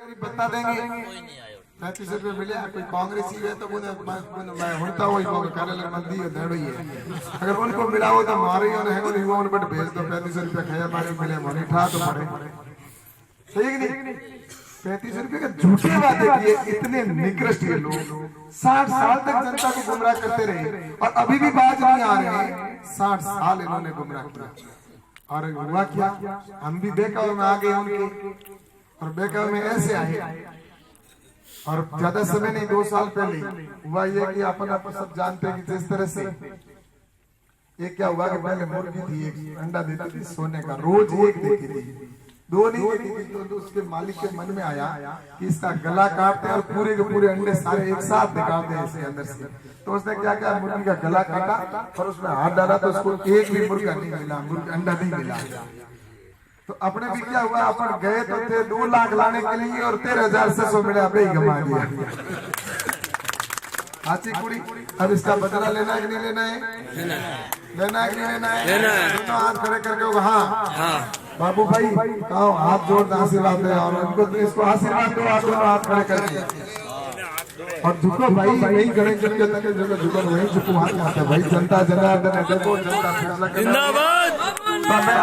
भी बता देंगे। 35 रुपये मिले कोई कांग्रेसी है तो मैं होता वही कार्यालय मंदी देड़ो ही है। अगर उनको मिला हो तो मारे और है उन बट भेज दो 35 रुपये खाया मारे मिले मोनी ठा तो पड़े सही नहीं। 35 रुपये के झूठे वादे किए इतने निकृष्ट ये लोग 60 साल तक जनता को गुमराह करते रहे और अभी भी बाज नहीं आ रहे हैं। 60 साल इन्होंने गुमराह किया और हुआ क्या, हम भी बेकाव में आ गए उनके और बेकाव में ऐसे आए। और ज्यादा समय नहीं 2 साल पहले हुआ ये कि अपन आप सब जानते हैं कि जिस तरह से ये क्या हुआ कि पहले मुर्गी थी एक अंडा देती थी सोने का, रोज एक देती थी, 2 नहीं देती थी। तो उसके मालिक के मन में आया कि इसका गला काटते हैं और पूरे के पूरे अंडे सारे एक साथ निकालते हैं इसे अंदर से। तो उसने क्या किया, मुर्गी का गला काटा और उसमें हाथ डाला तो उसको एक भी मुर्गा नहीं मिला, मुर्गा अंडा नहीं मिला। तो अपने भी क्या हुआ, अपन गए तो थे 2 लाख लाने के लिए और 13,600 मिले अबे ही गमा दिया। आची कुड़ी अब इसका बदला लेना है कि नहीं लेना है? लेना है कि नहीं लेना है? दोनों हाथ खड़े करके हाँ बाबू भाई कहो हाथ जोड़ आशीर्वाद दे और उनको इसको आशीर्वाद दो। आप दोनों हाथ खड़े करके और झुको भाई, वही खड़े करके झुको वही झुको हाथ माता भाई। जनता जनार्दन है, देखो जनता जिंदाबाद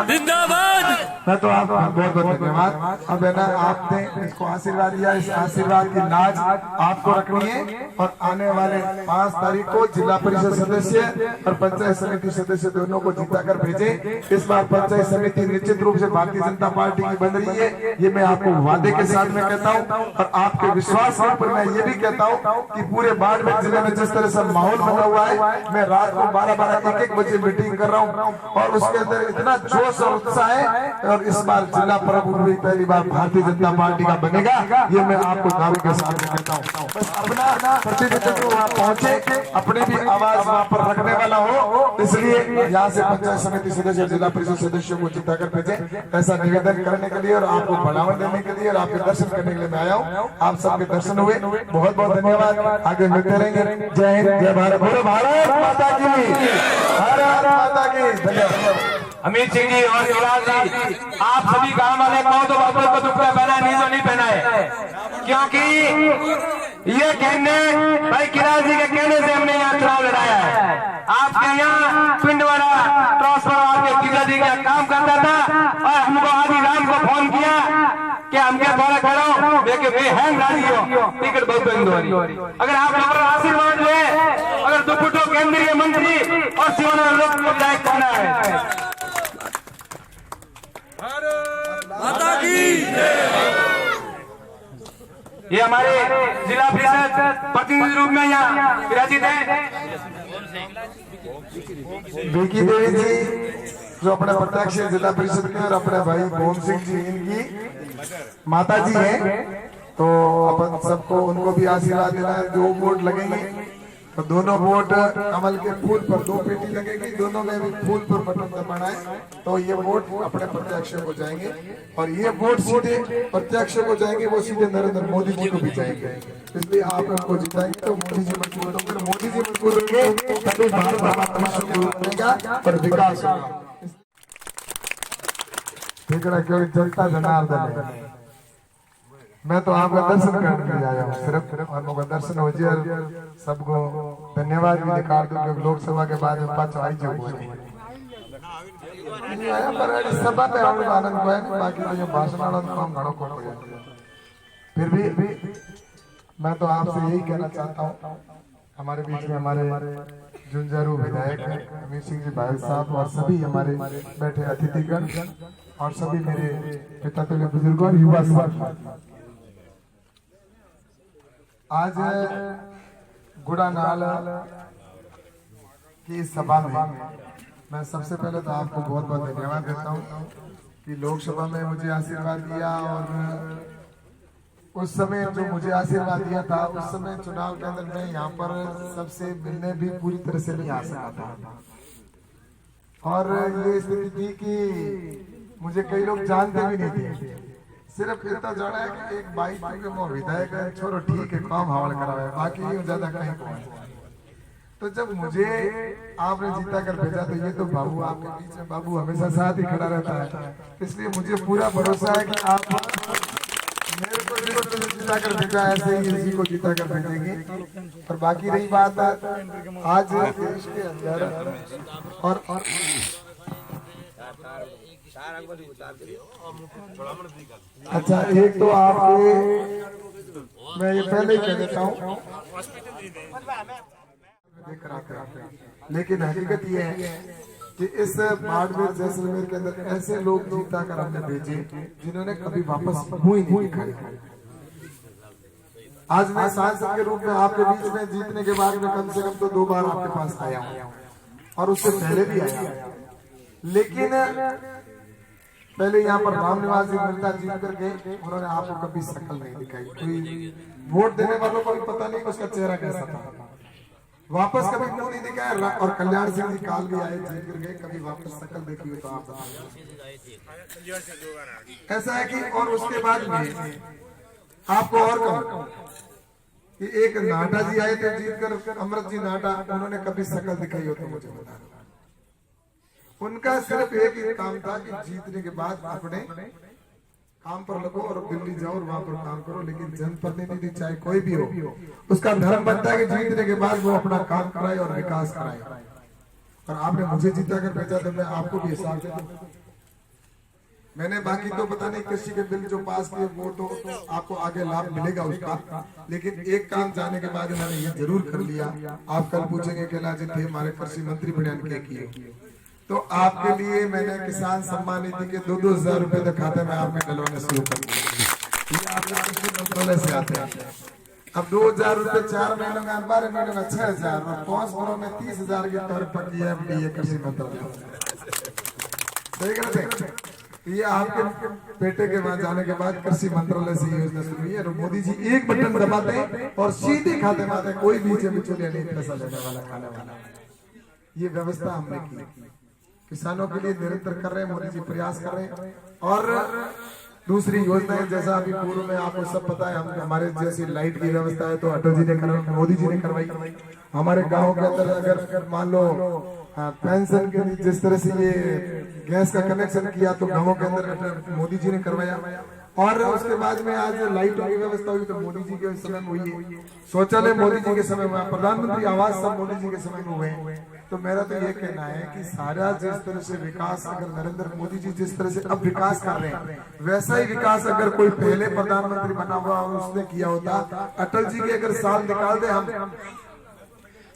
जिंदाबाद। मैं तो आपका बहुत बहुत धन्यवाद। अब है ना आपने इसको आशीर्वाद दिया, इस आशीर्वाद की लाज आपको रखनी है और आने वाले 5 तारीख को जिला परिषद सदस्य और पंचायत समिति सदस्य दोनों को जीता कर भेजे। इस बार पंचायत समिति निश्चित रूप से भारतीय जनता पार्टी की बन रही है, ये मैं आपको वादे के साथ में कहता हूँ। और आपके विश्वास पर मैं ये भी कहता हूँ कि पूरे बाड़मेर जिले में जिस तरह से माहौल बना हुआ है, मैं रात को 12-12 1-1 बजे मीटिंग कर रहा हूँ और उसके अंदर इतना जोश और उत्साह है। और इस बार जिला प्रमुख भी पहली बार भारतीय जनता पार्टी का बनेगा, ये मैं आपको दावे के साथ में कहता हूँ। बस अपना प्रतिनिधित्व वहाँ पहुंचे, अपने भी आवाज वहाँ पर रखने वाला हो, इसलिए यहाँ से पंचायत समिति सदस्य जिला परिषद सदस्यों को जिता कर भेजे, ऐसा निवेदन करने के लिए और आपको बढ़ावा देने के लिए और आपके दर्शन करने के लिए मैं आया हूँ। आप सबके दर्शन हुए, बहुत बहुत धन्यवाद। आगे मिलते रहेंगे। जय हिंद, जय भारत, बोलो भारत माता की, भारत माता की। धन्यवाद। अमित सिंह जी और युवराज जी, आप सभी गांव वाले कहो तो बाबू को दुपट्टा पहना है, नहीं तो नहीं पहना है, क्योंकि ये कहने भाई किराज जी के कहने से हमने यहाँ चुनाव लड़ाया है। आपके यहाँ पिंडवाड़ा ट्रांसफर आपके किला जी का काम करता था और हमको आदि राम को फोन किया कि हम क्या द्वारा खड़ो देखे वे हैंग गाड़ी हो टिकट बहुत इंदौरी। अगर आप हमारा आशीर्वाद ले, अगर दुपट्टो केंद्रीय मंत्री और शिवाना लोक विधायक करना है। माता की ये हमारे जिला परिषद प्रतिनिधि रूप में यहाँ विराजित है बेकी देवी जी जो अपने प्रत्यक्ष जिला परिषद के और अपने भाई भोम सिंह जी इनकी माता जी हैं। तो अपन सबको उनको भी आशीर्वाद देना है। 2 वोट लगेंगे तो दोनों वोट कमल के फूल पर 2 पेटी लगेगी, दोनों में भी फूल पर बटन दबाना है तो ये वोट अपने प्रत्याशी को जाएंगे और ये वोट सीधे प्रत्याशी को जाएंगे, वो सीधे नरेंद्र मोदी जी को भी जाएंगे। इसलिए आप उनको जिताएंगे तो मोदी जी मजबूत होंगे, तो मोदी जी मजबूत होंगे तभी भारत हमारा मजबूत बनेगा और विकास होगा। क्योंकि जनता जनार्दन है, मैं तो आपका दर्शन करने आया हूँ, सिर्फ आपका दर्शन हो जाए और सबको धन्यवाद भी निकाल दूं क्योंकि लोकसभा के बाद में 5 आई जो आया पर सभा पे आनंद को है, बाकी तो ये भाषण वाला काम घड़ों को हो जाए। फिर भी मैं तो आपसे यही कहना चाहता हूँ, हमारे बीच में हमारे झुंझारू विधायक हैं अमित सिंह जी भाई साहब और सभी हमारे बैठे अतिथिगण और सभी मेरे पिता तुल्य बुजुर्ग और युवा साथी। आज गुड़ानाल की सभा में मैं सबसे पहले तो आपको बहुत बहुत धन्यवाद देता हूँ कि लोकसभा में मुझे आशीर्वाद दिया और उस समय जो मुझे आशीर्वाद दिया था उस समय चुनाव के अंदर मैं यहाँ पर सबसे मिलने भी पूरी तरह से नहीं आ सका था और ये स्थिति थी कि मुझे कई लोग जानते भी नहीं थे, सिर्फ इतना जाना है कि एक बाइक के वो विधायक है, छोड़ो ठीक है काम हवाल करा है, बाकी यूं ज्यादा कहीं पहुंचे। तो जब मुझे आपने जीता कर भेजा तो ये तो बाबू आपके बीच में, बाबू हमेशा साथ ही खड़ा रहता है, इसलिए मुझे पूरा भरोसा है कि आप मेरे जिसको जिता कर भेजा ऐसे ही इसी को जिता कर भेजेंगे। और बाकी रही बात आज देश के अंदर और अच्छा, एक तो आपके मैं ये पहले ही कह देता हूँ, लेकिन हकीकत ये है कि इस बाड़मेर जैसलमेर के अंदर ऐसे लोग जीता कर हमने भेजे जिन्होंने कभी वापस मुंह ही नहीं दिखाई। आज मैं सांसद के रूप में आपके बीच में जीतने के बाद में कम से कम तो 2 बार आपके पास आया हूँ और उससे पहले भी आया, लेकिन पहले यहाँ पर रामनिवास जी मिर्जा जीत कर गए, उन्होंने आपको कभी शक्ल नहीं दिखाई। कोई वोट देने वालों को भी पता नहीं उसका चेहरा कैसा था, वापस कभी मुंह नहीं दिखाया। और कल्याण सिंह जी काल भी आए, जीत कर गए, कभी वापस शक्ल देखी हो तो आप ऐसा है कि। और उसके बाद में आपको और कहूं कि एक नाटा जी आए थे जीत कर, अमृत जी नाटा, उन्होंने कभी शक्ल दिखाई हो तो मुझे बता दो। उनका सिर्फ एक ही काम था कि जीतने के बाद अपने काम पर लगो और दिल्ली जाओ और वहां पर काम करो, लेकिन जनप्रतिनिधि चाहे कोई भी हो उसका धर्म बनता है कि जीतने के बाद वो अपना काम कराए और विकास कराए। और आपने मुझे जीता कर भेजा तो मैं आपको भी हिसाब दे दूं। मैंने बाकी तो पता नहीं कृषि के बिल जो पास किए वो तो आपको आगे लाभ मिलेगा उसका, लेकिन एक काम जाने के बाद मैंने ये जरूर कर लिया। आप कल पूछेंगे कि लाजी थे हमारे कृषि मंत्री बयान क्या किए, तो आपके लिए मैंने किसान सम्मान निधि के 2-2 हजार रुपए तक खाते में आपने डलवाने शुरू कर दिए। ये आपके कृषि मंत्रालय से आते हैं। अब 2000 रुपए 4 महीनों में 12 महीनों में 6000 और 5 महीनों में 30,000 की तौर पर किया है कृषि मंत्रालय। सही कहते, ये आपके बेटे के वहां जाने के बाद कृषि मंत्रालय से योजना शुरू हुई है। और मोदी जी एक बटन दबाते हैं और सीधे खाते में आते हैं, कोई बीच बिचौलिया नहीं पैसा लेने वाला खाने वाला। ये व्यवस्था हमने की, किसानों के लिए निरंतर कर रहे हैं, मोदी जी प्रयास कर रहे हैं। और दूसरी योजनाएं जैसा अभी पूर्व में आपको सब पता है, हम हमारे जैसी लाइट की व्यवस्था है तो अटल जी ने करवाई, मोदी जी ने करवाई। हमारे गांव के अंदर अगर मान लो पेंशन के लिए जिस तरह से ये गैस का कनेक्शन किया तो गांवों के अंदर मोदी जी ने करवाया। और उसके बाद में आज लाइटों की व्यवस्था हुई तो मोदी जी के समय में हुई है, शौचालय मोदी जी के समय में, प्रधानमंत्री आवास सब मोदी जी के समय में हुए। तो मेरा तो ये कहना है कि सारा जिस तरह से विकास अगर नरेंद्र मोदी जी जिस तरह से अब विकास कर रहे हैं, वैसा ही विकास अगर कोई पहले प्रधानमंत्री बना हुआ और उसने किया होता, अटल जी के अगर साल निकाल दे हम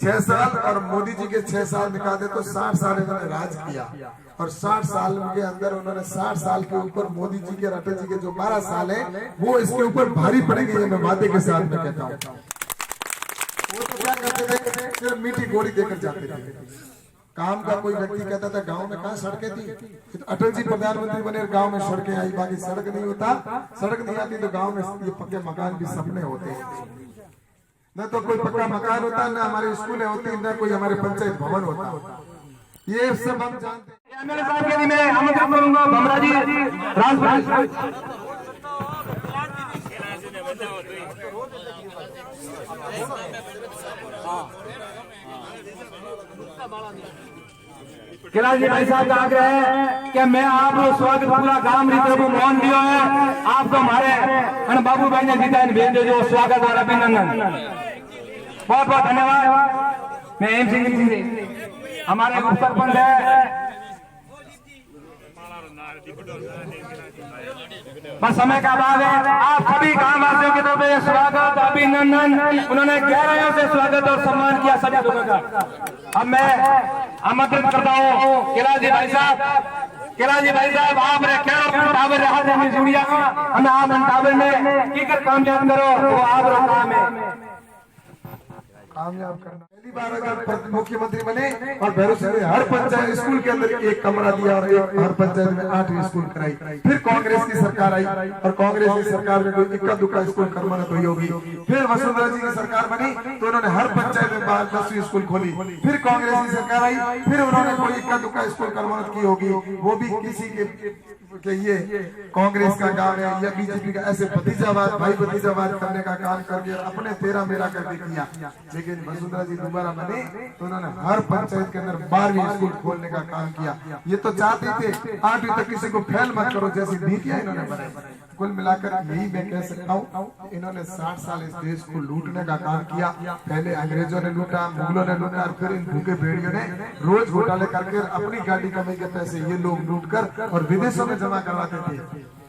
6 साल और मोदी जी के 6 साल निकाल दे तो 60 साल इन्होंने राज किया। और 60 साल के अंदर उन्होंने 60 साल के ऊपर मोदी जी के और अटल जी के जो 12 साल है वो इसके ऊपर भारी पड़ेंगे, ये मैं वादे के साथ में कहता हूँ। वो तो क्या करते थे, सिर्फ मीठी गोली देकर जाते थे। काम का कोई व्यक्ति कहता था गांव में कहाँ सड़कें थी, तो अटल जी प्रधानमंत्री बने गांव में सड़कें आई, बाकी सड़क नहीं होता, सड़क नहीं आती तो गांव में ये पक्के मकान भी सपने होते हैं। न तो कोई पक्का मकान होता, न हमारे स्कूलें होती, न कोई हमारे पंचायत भवन होता। ये सब हम जानते हैं। एमएलए साहब के लिए मैं आमंत्रित करूंगा भमरा जी राजपुर। कैलाश जी भाई साहब का आग्रह है कि मैं आप स्वागत पूरा गांव रीत मोहन दियो है, आपको हमारे बाबू भाई ने जीता भेज दो जो स्वागत और अभिनंदन। बहुत बहुत धन्यवाद। मैं एम सिंह जी हमारे उप सरपंच है, बस समय का अभाव है। आप सभी ग्रामवासियों की तरफ से स्वागत अभिनंदन, उन्होंने गहराइयों से स्वागत और सम्मान किया सभी लोगों का। अब मैं आमंत्रित करता हूँ कैलाश जी भाई साहब। कैलाश जी भाई साहब आप टावर जुड़िया हमें आप टावर में की कर कामयाब करो, वो आप काम है कामयाब करना। पहली बार अगर मुख्यमंत्री बने और भैरव सिंह ने हर पंचायत स्कूल के अंदर एक कमरा दिया और हर पंचायत में 8 स्कूल कराई। फिर कांग्रेस की सरकार आई और कांग्रेस की सरकार में कोई इक्का दुक्का स्कूल करवाना तो होगी। फिर वसुंधरा जी की सरकार बनी तो उन्होंने हर पंचायत में 10वीं स्कूल खोली। फिर कांग्रेस की सरकार आई, फिर उन्होंने कोई इक्का दुक्का स्कूल करवाना की होगी, वो भी किसी के ये कांग्रेस का गांव है या बीजेपी का, ऐसे भतीजावाद भाई भतीजावाद करने का काम करके अपने तेरा मेरा करके किया। लेकिन वसुंधरा जी दोबारा बने तो उन्होंने हर पंचायत के अंदर 12वीं स्कूल खोलने का काम किया। ये तो चाहते थे 8वीं तक किसी को फेल मत करो जैसी नीतियां इन्होंने बनाई। कुल मिलाकर यही मैं कह सकता हूँ, इन्होंने 60 साल इस देश को लूटने का काम किया। पहले अंग्रेजों ने लूटा, मुगलों ने लूटा, और फिर इन भूखे भेड़ियों ने रोज घोटाले करके अपनी गाड़ी कमाई के पैसे ये लोग लूट कर और विदेशों में जमा करवाते थे।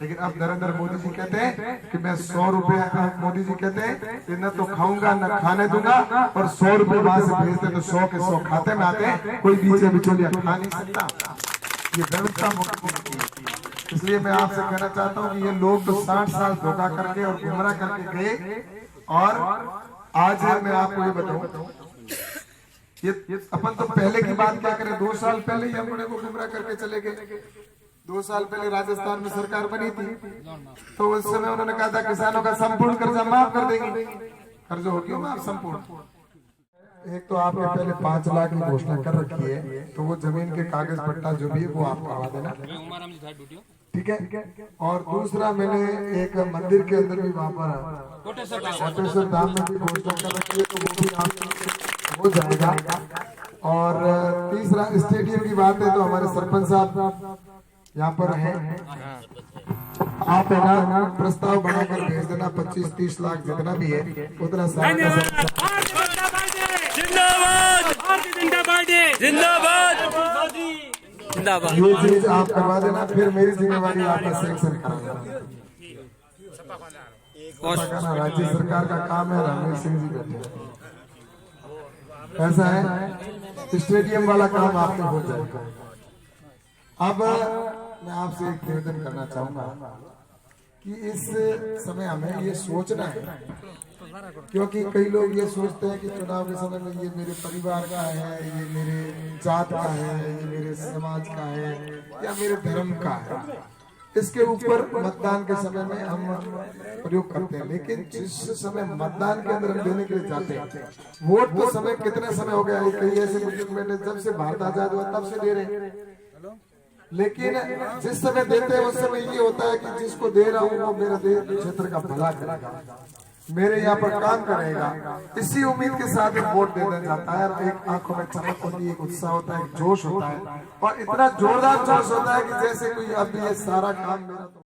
लेकिन अब नरेंद्र मोदी जी कहते हैं कि मैं 100 रुपए, मोदी जी कहते हैं कि न तो खाऊंगा न खाने दूंगा, और 100 रुपए वहां से भेजते तो 100 के 100 खाते में आते, कोई बीचे बिचौलिया खा नहीं सकता। ये व्यवस्था मुक्ति। इसलिए मैं आपसे कहना चाहता हूँ कि ये लोग तो 60 साल धोखा करके और गुमराह करके गए, और आज मैं आपको ये बताऊं, ये अपन तो पहले की बात क्या करें, 2 साल पहले ही अपने को गुमराह करके चले गए। 2 साल पहले राजस्थान में सरकार बनी थी, तो उस समय उन्होंने कहा था किसानों का संपूर्ण कर्जा माफ कर देंगे। कर्ज हो गया माफ संपूर्ण। एक तो आपने पहले 5 लाख की घोषणा कर रखी है, तो वो जमीन के कागज पट्टा जो भी है वो आप करवा देना, ठीक है। और दूसरा, मैंने एक मंदिर के अंदर भी वहाँ पर कोटेश्वर धाम में भी घोषणा कर रखी है, तो वो भी आप हो जाएगा। और तीसरा, स्टेडियम की बात है तो हमारे सरपंच साहब यहाँ पर हैं, आप है ना प्रस्ताव बनाकर भेज देना, 25-30 लाख जितना भी है उतना जिंदाबाद। ये चीज आप करवा देना, फिर मेरी जिम्मेवारी आपका सेंक्शन कराना। राज्य सरकार का काम है, रणवीर सिंह जी बैठे ऐसा है, स्टेडियम वाला काम आपने हो जाएगा। अब मैं आपसे एक निवेदन करना चाहूंगा कि इस समय हमें ये सोचना है, क्योंकि कई लोग ये सोचते हैं कि चुनाव के समय में ये मेरे परिवार का है, ये मेरे जात का है, ये मेरे समाज का है या मेरे धर्म का है, इसके ऊपर मतदान के समय में हम प्रयोग करते हैं। लेकिन जिस समय मतदान के अंदर हम देने के लिए जाते हैं, वोट तो समय कितने समय हो गया, कई ऐसे बुजुर्ग बैठे जब से भारत आजाद हुआ तब से दे रहे, लेकिन जिस समय देते हैं उस समय ये होता है कि जिसको दे रहा हूँ वो मेरे क्षेत्र का भला करेगा, मेरे यहाँ पर काम करेगा, इसी उम्मीद के साथ वोट देना जाता है। और एक आंखों में चमक होती है, एक उत्साह होता है, एक जोश होता है, और इतना जोरदार जोश होता है कि जैसे कोई अभी ये सारा काम मेरा